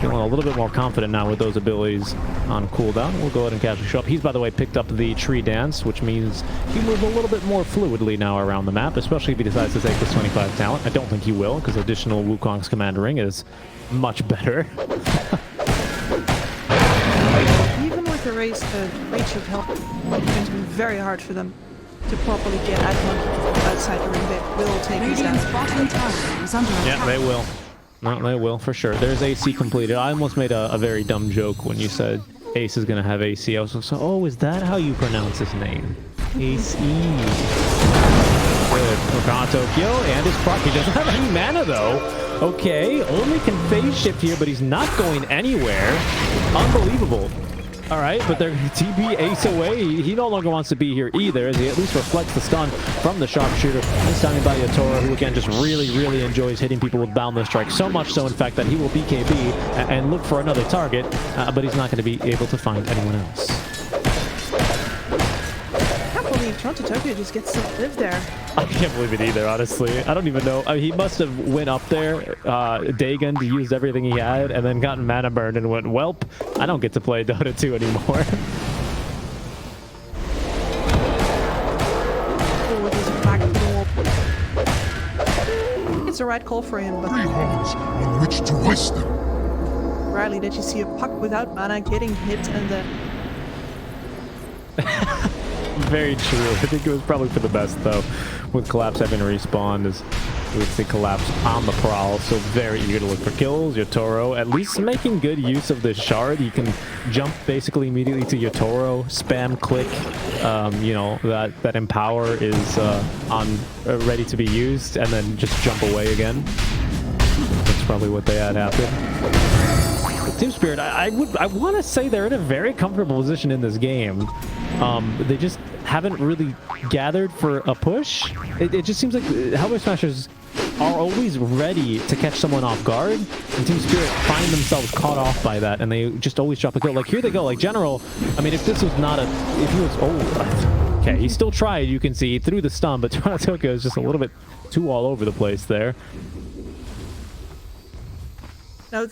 feeling a little bit more confident now with those abilities on cooldown. We'll go ahead and casually show up. He's, by the way, picked up the tree dance, which means he moves a little bit more fluidly now around the map, especially if he decides to take this 25 talent. I don't think he will, because additional Wukong's command ring is much better. Even with the reach of help, it's going to be very hard for them to properly get at Monkey outside the ring. They will take his Radiant's down. bottom tower is under attack. Yeah, they will. No, they will, for sure. There's AC completed. I almost made a very dumb joke when you said Ace is going to have AC. I was like, so, oh, is that how you pronounce his name? Ace E. Good. Toronto Tokyo and his proc. He doesn't have any mana, though. Okay, only can phase shift here, but he's not going anywhere. Unbelievable. All right, but they're TP Ace away. He no longer wants to be here either, as he at least reflects the stun from the sharpshooter. This time by Yatoro, who again just really enjoys hitting people with boundless strike. So much so, in fact, that he will BKB and look for another target, but he's not going to be able to find anyone else. believe Toronto Tokyo just gets to live there. I can't believe it either, honestly. I don't even know. I mean, he must have went up there, Dagon, used everything he had, and then gotten mana burned and went, welp, I don't get to play Dota 2 anymore. It's the right call for him, but 3 hearts on which to waste them. rarely did you see a puck without mana getting hit and then... Very true. I think it was probably for the best, though, with Collapse having respawned, as we would see Collapse on the prowl, so very eager to look for kills. Yatoro at least making good use of this shard. You can jump basically immediately to Yatoro, spam click, you know, that empower is ready to be used, and then just jump away again. That's probably what they had happen. TSpirit, I want to say they're in a very comfortable position in this game. They just haven't really gathered for a push. It just seems like Hellboy Smashers are always ready to catch someone off guard, and TSpirit find themselves caught off by that, and they just always drop a kill. Like, here they go. Like, General, I mean, if this was not a... If he was... Oh, okay, he still tried, you can see. He threw the stun, but Toronto Tokyo is just a little bit too all over the place there. No,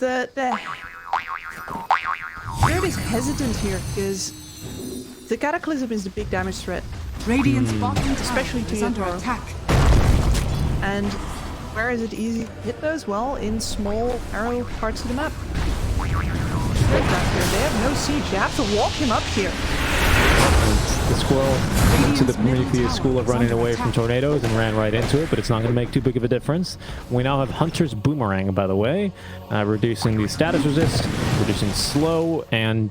Spirit is hesitant here because the Cataclysm is the big damage threat. Radiant's bottom tower Especially to is under Yatoro. attack. And where is it easy to hit those? Well, in small, narrow parts of the map. They have no siege. You have to walk him up here. The squirrel went to the Prometheus school of running away from tornadoes and ran right into it, but it's not going to make too big of a difference. We now have Hunter's Boomerang, by the way, reducing the status resist, reducing slow, and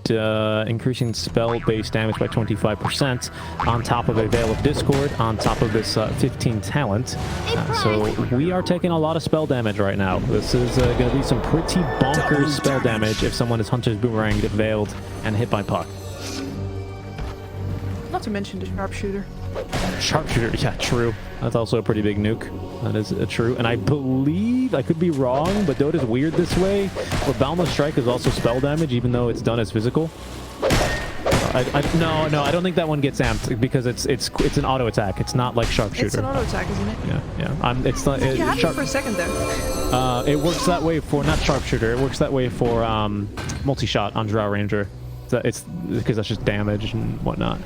increasing spell-based damage by 25% on top of a Veil of Discord, on top of this 15 talent. So we are taking a lot of spell damage right now. This is going to be some pretty bonkers spell damage if someone is Hunter's Boomerang, veiled, and hit by puck. Not to mention the Sharpshooter. Sharpshooter, yeah, true. That's also a pretty big nuke. That is true. And I believe, I could be wrong, but Dota's weird this way, where Boundless Strike is also spell damage, even though it's done as physical. No, I don't think that one gets amped, because it's an auto attack. It's not like Sharpshooter. It's an auto attack, isn't it? Yeah. It's not. You had it for a second there. It works that way for, not Sharpshooter, it works that way for multi-shot on Drow Ranger. It's because that's just damage and whatnot.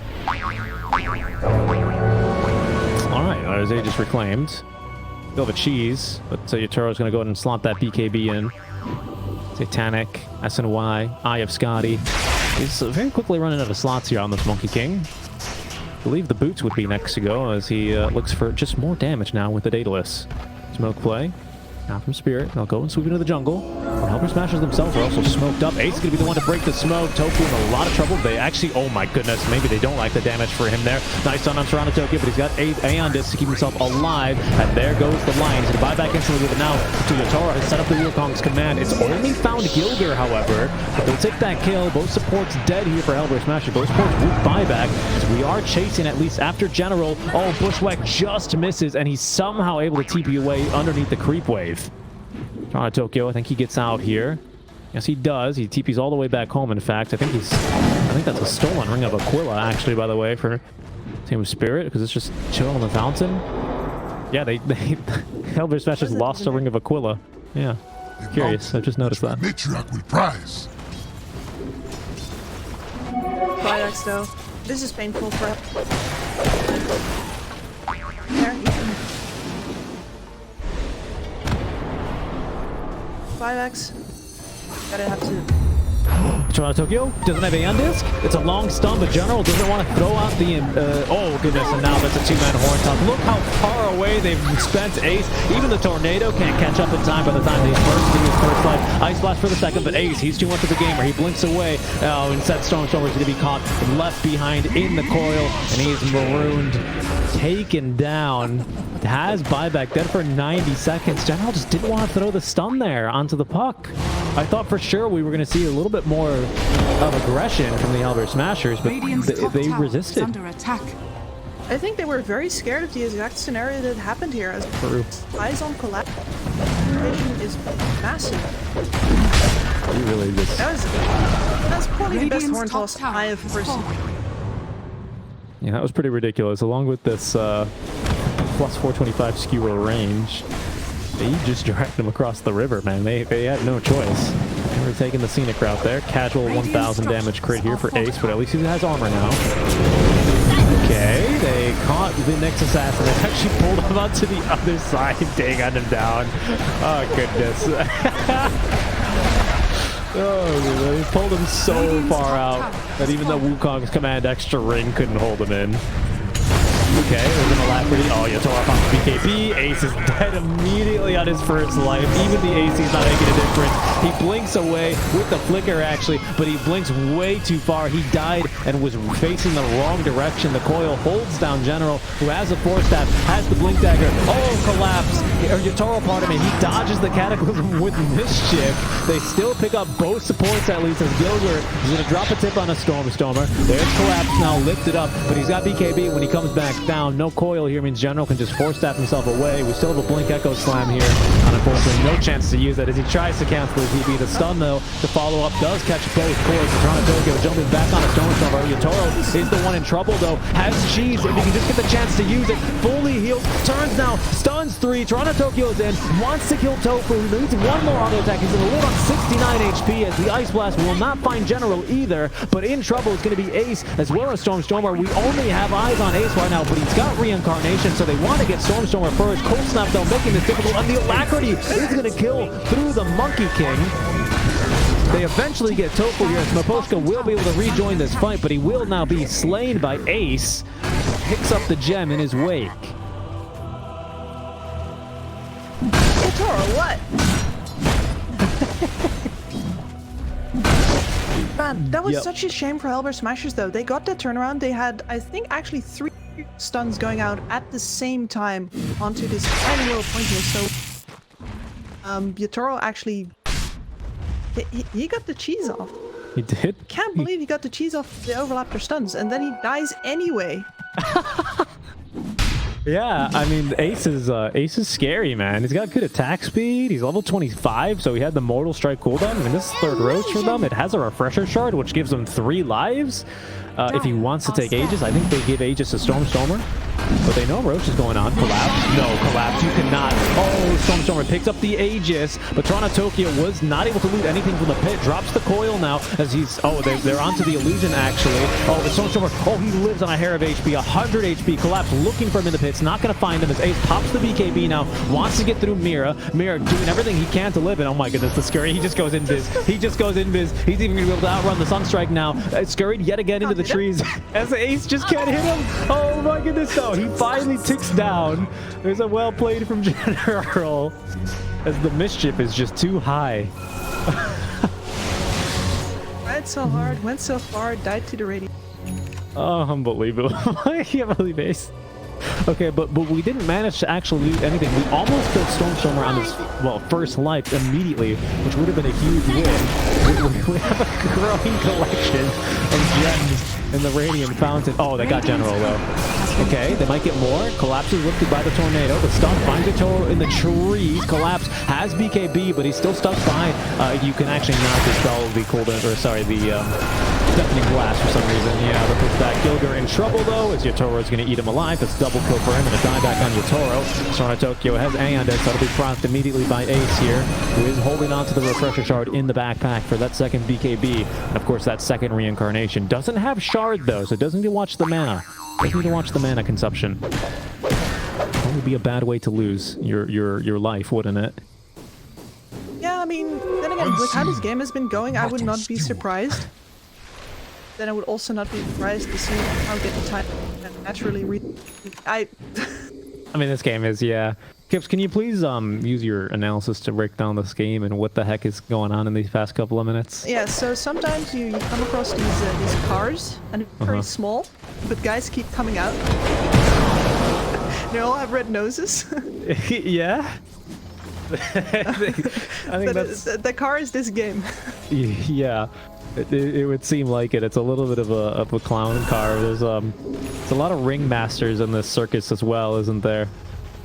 Alright, Arizé just reclaimed. Still have a cheese, but Yatoro's going to go ahead and slot that BKB in. Satanic, SNY, Eye of Scotty. He's very quickly running out of slots here on this Monkey King. I believe the boots would be next to go as he looks for just more damage now with the Daedalus. Smoke play. Now from Spirit, they'll go and sweep into the jungle. Hellboy Smashers themselves are also smoked up. Ace is going to be the one to break the smoke. Tokyo in a lot of trouble. They actually, oh my goodness, maybe they don't like the damage for him there. Nice stun on Toronto Tokyo, but he's got Aeon Disc to keep himself alive. And there goes the line. He's going to buy back instantly with it now. To Yatoro has set up the Wukong's command. It's only found Gilgir, however. But they'll take that kill. Both supports dead here for Hellboy Smashers. Both supports with buyback. As we are chasing at least after General. Oh, Bushwhack just misses, and he's somehow able to TP away underneath the creep wave. Toronto Tokyo, I think he gets out here. Yes, he does. He TP's all the way back home, in fact. I think that's a stolen Ring of Aquila, actually, by the way, for TSpirit, because it's just chilling on the fountain. Yeah, Hellboy Smashers lost a Ring of Aquila. Yeah. Curious. I just noticed that. Matriarch will prize. Vilex, though. This is painful for... There, you can... Vilex. Gotta have to... Toronto Tokyo doesn't have Aeon Disc. It's a long stun, but General doesn't want to throw out the... oh, goodness, and now that's a two-man horn top. Look how far away they've spent Ace. Even the Tornado can't catch up in time by the time they burst into his first life. Ice Blast for the second, but Ace, he's too much of a gamer. He blinks away. Instead, Stormstormer's going to be caught left behind in the coil, and he's marooned, taken down. Has buyback dead for 90 seconds. General just didn't want to throw the stun there onto the puck. I thought for sure we were going to see a little bit more of aggression from the Hellboy Smashers, but they resisted. Under attack. I think they were very scared of the exact scenario that happened here. As eyes on collapse is massive. You really just... That's probably the best horn toss tower I have ever seen. Yeah, that was pretty ridiculous. Along with this plus 425 skewer range, they just dragged him across the river, man. They had no choice. They were taking the scenic route there. Casual 1,000 damage crit here for Ace, but at least he has armor now. Okay, they caught the next assassin. They actually pulled him out to the other side. They got him down. Oh, goodness. Oh, they pulled him so far out that even the Wukong's command extra ring couldn't hold him in. Okay, there's an alacrity. Oh, Yatoro found BKB. Ace is dead immediately on his first life. Even the AC is not making a difference. He blinks away with the flicker, actually, but he blinks way too far. He died and was facing the wrong direction. The coil holds down General, who has a force staff, has the blink dagger. Oh, collapse. Or Yatoro, pardon me. He dodges the cataclysm with mischief. They still pick up both supports, at least, as Gilbert is going to drop a tip on a Stormer. There's collapse now lifted up, but he's got BKB when he comes back down. No coil here means General can just force staff himself away. We still have a blink echo slam here, and unfortunately no chance to use that as he tries to cancel his EB. The stun though to follow up does catch both cores. TSpirit jumping back on a Stormer. Yatoro is the one in trouble though. Has cheese if he can just get the chance to use it. Fully healed, turns now, stuns 3. TSpirit is in, wants to kill Tofu. He needs one more auto attack. He's going to live on 69 HP as the Ice Blast will not find General either, but in trouble is going to be Ace as well as Stormer. We only have eyes on Ace right now, but he's got reincarnation, so they want to get Stormer first. Cold Snap though making this difficult, and the alacrity is going to kill through the Monkey King. They eventually get Tofu here. Smoposhka will be able to rejoin this fight, but he will now be slain by Ace. Picks up the gem in his wake. Yatoro, what? Man, that was such a shame for Hellbear Smashers though. They got that turnaround. They had, I think, actually 3 stuns going out at the same time onto this tiny little point here. So Yatoro actually he got the cheese off. He did? Can't believe he got the cheese off the overlapped their stuns, and then he dies anyway. Yeah, I mean, Ace is scary, man. He's got good attack speed. He's level 25, so he had the Mortal Strike cooldown. I mean, this is third Roach for them. It has a Refresher Shard, which gives him 3 lives. If he wants to take Aegis, I think they give Aegis to Stormer. But they know Roach is going on. Collapse? No, Collapse. You cannot. Oh, Stormer picks up the Aegis, but TSpirit was not able to loot anything from the pit. Drops the coil now as he's... Oh, they're onto the illusion, actually. Oh, the Stormer... Oh, he lives on a hair of HP. 100 HP. Collapse looking for him in the pits. Not going to find him as Ace pops the BKB now. Wants to get through Mira. Mira doing everything he can to live. And oh my goodness, the Scurry. He just goes invis. He just goes invis. He's even going to be able to outrun the Sunstrike now. Scurried yet again into the trees as Ace just can't hit him. Oh my goodness, no. He finally ticks down. There's a well played from General as the mischief is just too high. Tried so hard, went so far, died to the radiant. Oh, unbelievable. I can't believe Ace. Okay, but we didn't manage to actually loot anything. We almost killed Stormer on his, well, first life immediately, which would have been a huge win. We have a growing collection of gems in the Radiant Fountain. Oh, they got General, though. Okay, they might get more. Collapse is lifted by the tornado. The stun finds Yatoro in the trees. Collapse has BKB, but he's still stuck behind. You can actually not dispel the cooldown, or sorry, the deafening blast for some reason. Yeah, that puts that Gilger in trouble though, as Yatoro is going to eat him alive. That's double kill for him and a dieback on Yatoro. TSpirit has A on it, so it'll be crossed immediately by Ace here, who is holding on to the Refresher Shard in the backpack for that second BKB. And of course, that second reincarnation doesn't have Shard though, so it doesn't need to watch the mana. Doesn't need to watch the mana consumption. That would be a bad way to lose your life, wouldn't it? Yeah, I mean, then again, with how this game has been going, I would not be surprised. Then I would also not be surprised to see how get the time naturally I mean, this game is, yeah. Kips, can you please use your analysis to break down this game and what the heck is going on in these past couple of minutes? Yeah, so sometimes you come across these cars, and they're very small, but guys keep coming out. They all have red noses. Yeah? I think that's... The car is this game. Yeah. It would seem like it. It's a little bit of a clown car. There's a lot of ringmasters in this circus as well, isn't there?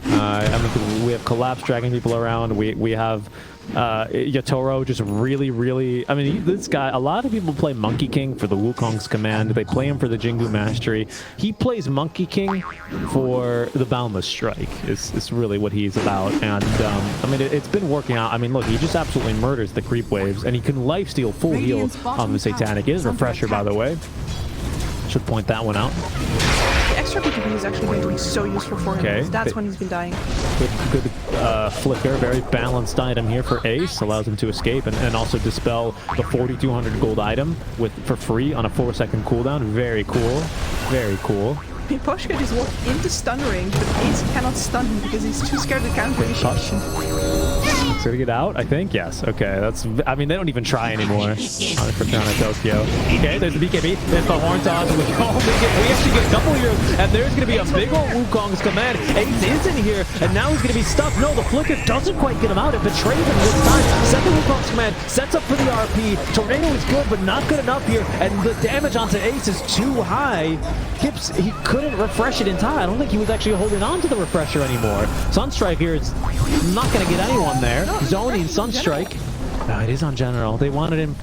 I mean, we have Collapse dragging people around. We have Yatoro just really, I mean, this guy, a lot of people play Monkey King for the Wukong's command. They play him for the Jingu mastery. He plays Monkey King for the Boundless Strike. It's really what he's about. And I mean, it's been working out. I mean, look, he just absolutely murders the creep waves, and he can lifesteal full heal on the Satanic. It is Refresher, by the way. Should point that one out. The extra BKB is actually going to be so useful for him. Okay. That's when he's been dying. Good flicker. Very balanced item here for Ace. Allows him to escape and also dispel the 4,200 gold item for free on a 4-second cooldown. Very cool. Very cool. I mean, Poshka just walked into stun range, but Ace cannot stun him because he's too scared to counter initiation. He's gonna get out, I think. Yes. Okay. That's. I mean, they don't even try anymore. For Tokyo. Okay. There's the BKB. There's the horn toss. We actually get double heroes, and there's gonna be a big old Wukong's command. Ace is in here, and now he's gonna be stuck. No, the flicker doesn't quite get him out. It betrays him this time. Second Wukong's command sets up for the RP. Tornado is good, but not good enough here, and the damage onto Ace is too high. Kips, he couldn't refresh it in time. I don't think he was actually holding on to the refresher anymore. Sunstrike here is not gonna get anyone there. Zoning Sunstrike. No, it is on General. They wanted him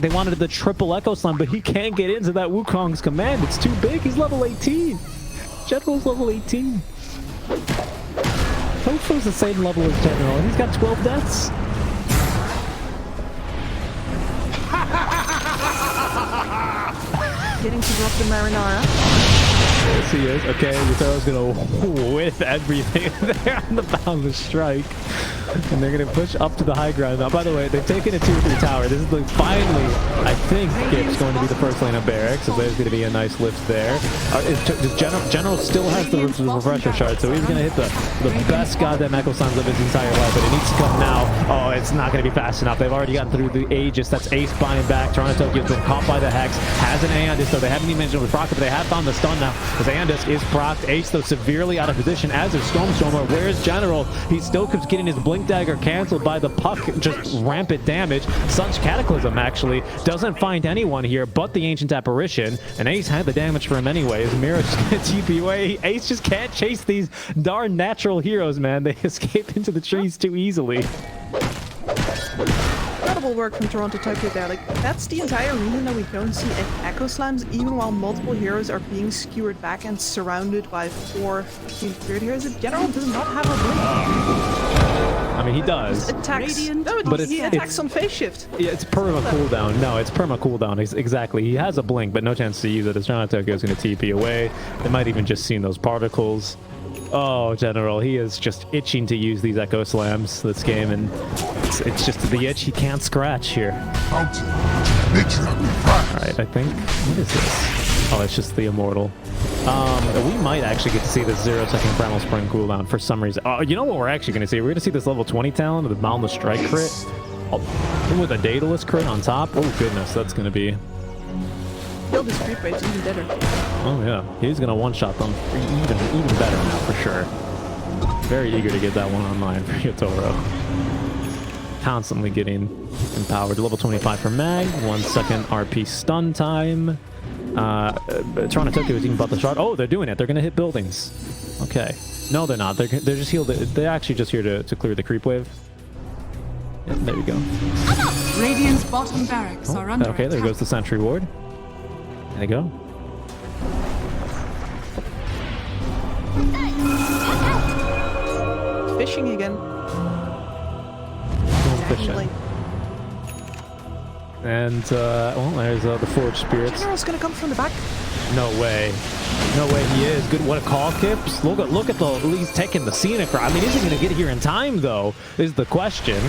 they wanted the triple Echo Slam, but he can't get into that Wukong's command. It's too big. He's level 18. General's level 18. Tofu's the same level as General, and he's got 12 deaths. Getting to drop the Marinara. Yes, he is. Okay, Yatoro's gonna whiff everything there on the Boundless Strike. And they're gonna push up to the high ground. Now, by the way, they've taken a 2-3 tower. This is finally, I think, Gip's going to be the first lane of barracks, so there's gonna be a nice lift there. General still has the refresher shard, so he's gonna hit the best goddamn Echo Slams of his entire life, but it needs to come now. Oh, it's not gonna be fast enough. They've already gotten through the Aegis. That's Ace buying back. Toronto Tokyo's been caught by the Hex. Has an Aeon, so they haven't even mentioned with Proc, but they have found the stun now. Because Aeon is procced. Ace, though, severely out of position as is Stormstormer. Where's General? He still keeps getting his Blink Dagger canceled by the puck. Just rampant damage. Sun's Cataclysm, actually, doesn't find anyone here but the Ancient Apparition. And Ace had the damage for him anyways. Mira's just gonna TP away. Ace just can't chase these darn natural heroes, man. They escape into the trees too easily. Incredible work from Toronto Tokyo there. Like, that's the entire reason that we don't see Echo Slams, even while multiple heroes are being skewered back and surrounded by 4 TSpirit heroes. The General does not have a blink. I mean, he does. Attacks. No, but he attacks on phase shift. Yeah, it's perma cooldown. No, it's perma cooldown. Exactly. He has a blink, but no chance to use it. As Toronto Tokyo is going to TP away. They might even just see those particles. Oh, General, he is just itching to use these Echo Slams this game, and it's just the itch he can't scratch here. Alright, I think, what is this? Oh, it's just the Immortal. We might actually get to see this 0-second Primal Spring cooldown for some reason. Oh, you know what we're actually going to see? We're going to see this level 20 talent with the Boundless Strike crit. With a Daedalus crit on top. Oh, goodness, that's going to be... Kill this creep waves even better. Oh yeah, he's gonna one-shot them even better now for sure. Very eager to get that one online for Yatoro. Constantly getting empowered. Level 25 for Mag. 1 second RP stun time. Toronto Tokyo is even about the shot. Oh, they're doing it. They're gonna hit buildings. Okay. No, they're not. They're just healed. They're actually just here to clear the creep wave. Yep, there you go. Radiant's bottom barracks are under okay, there goes the Sentry Ward. There you go. Fishing again. Fishing. And, well, there's the Forge Spirits. General's gonna come from the back. No way. No way he is. Good. What a call, Kips. Look at he's taking the scenic route. I mean, is he going to get here in time, though, is the question.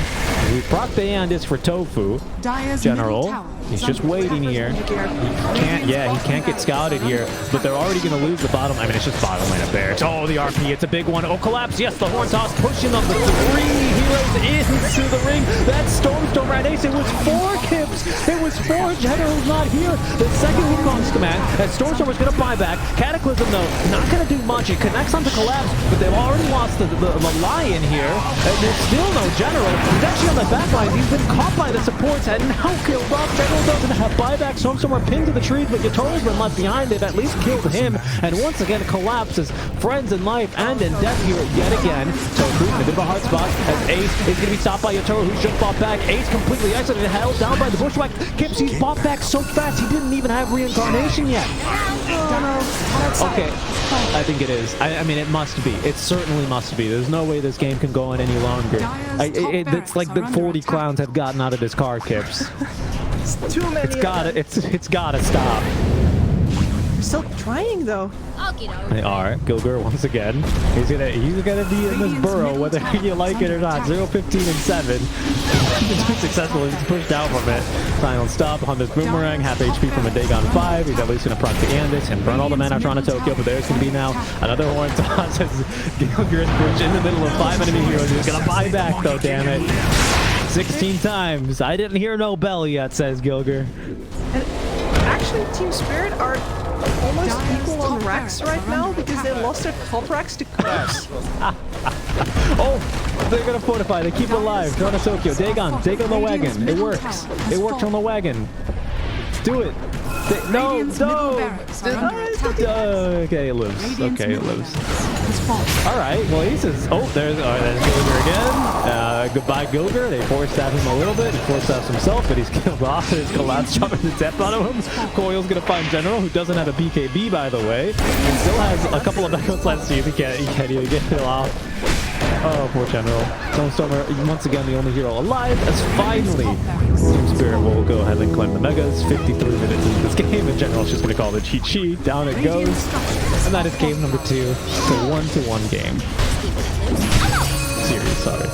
We proc the Andis for Tofu. General. He's just waiting here. He can't get scouted here, but they're already going to lose the bottom. I mean, it's just bottom lane of barracks. Oh, the RP. It's a big one. Oh, collapse. Yes, the horn toss pushing them. The 3 heroes into the ring. That's Stormstorm right ace. It was 4 Kips. It was 4. General's not here. The second Wukong's command. And Stormstorm was going to buy back. Cataclysm, though, not going to do much. It connects onto collapse, but they've already lost the Lion here. And there's still no General. He's actually on the back line. He's been caught by the supports and now killed off. General though gonna have buybacks home somewhere pinned to the trees, but Yatoro's been left behind. They've at least killed him, and once again collapses friends in life and in death here yet again. So Creep in a bit of a hard spot as Ace is gonna be stopped by Yatoro, who's just bought back. Ace completely exited, held down by the bushwhack. Kips, he's bought back so fast he didn't even have reincarnation yet. Okay, I think it is. I mean, it must be. It certainly must be. There's no way this game can go on any longer. It's like the 40 clowns have gotten out of this car, Kips. It's too many. It's gotta stop. We're still trying though. They are. Gilger once again. He's gonna be in this burrow whether you like it or not. 0, 15, and 7. He's been successful. He's pushed out from it. Final stop on this boomerang. Half HP from a Dagon 5. He's at least gonna proc the Andis and burn all the mana Toronto Tokyo. But there's gonna be now another horn toss as Gilger is pushed in the middle of 5 enemy heroes. He's gonna buy back though. Damn it. 16 times. I didn't hear no bell yet, says Gilger. And actually, TSpirit are almost equal on racks right now because they lost their top racks to Clips. Oh, they're gonna fortify. They keep it alive. Toronto Tokyo. Dagon. Dagon the wagon. It works. It worked on the wagon. Do it. No. Okay, it lives. Okay, it lives. All right. Well, he says, oh, there's Gilger again. Goodbye, Gilger. They force stab him a little bit. He force stabs himself, but he's killed off. There's collapse jumping the depth out of him. Coil's gonna find General, who doesn't have a BKB, by the way, and still has a couple of echoes. Let's see if he can't even get it off. Oh, poor General. Stonestone, once again, the only hero alive, as finally TSpirit will go ahead and claim the Megas. 53 minutes into this game, and General's just going to call it Chi-Chi. Down it goes. And that is game number 2. It's a 1-1 game. Series, sorry.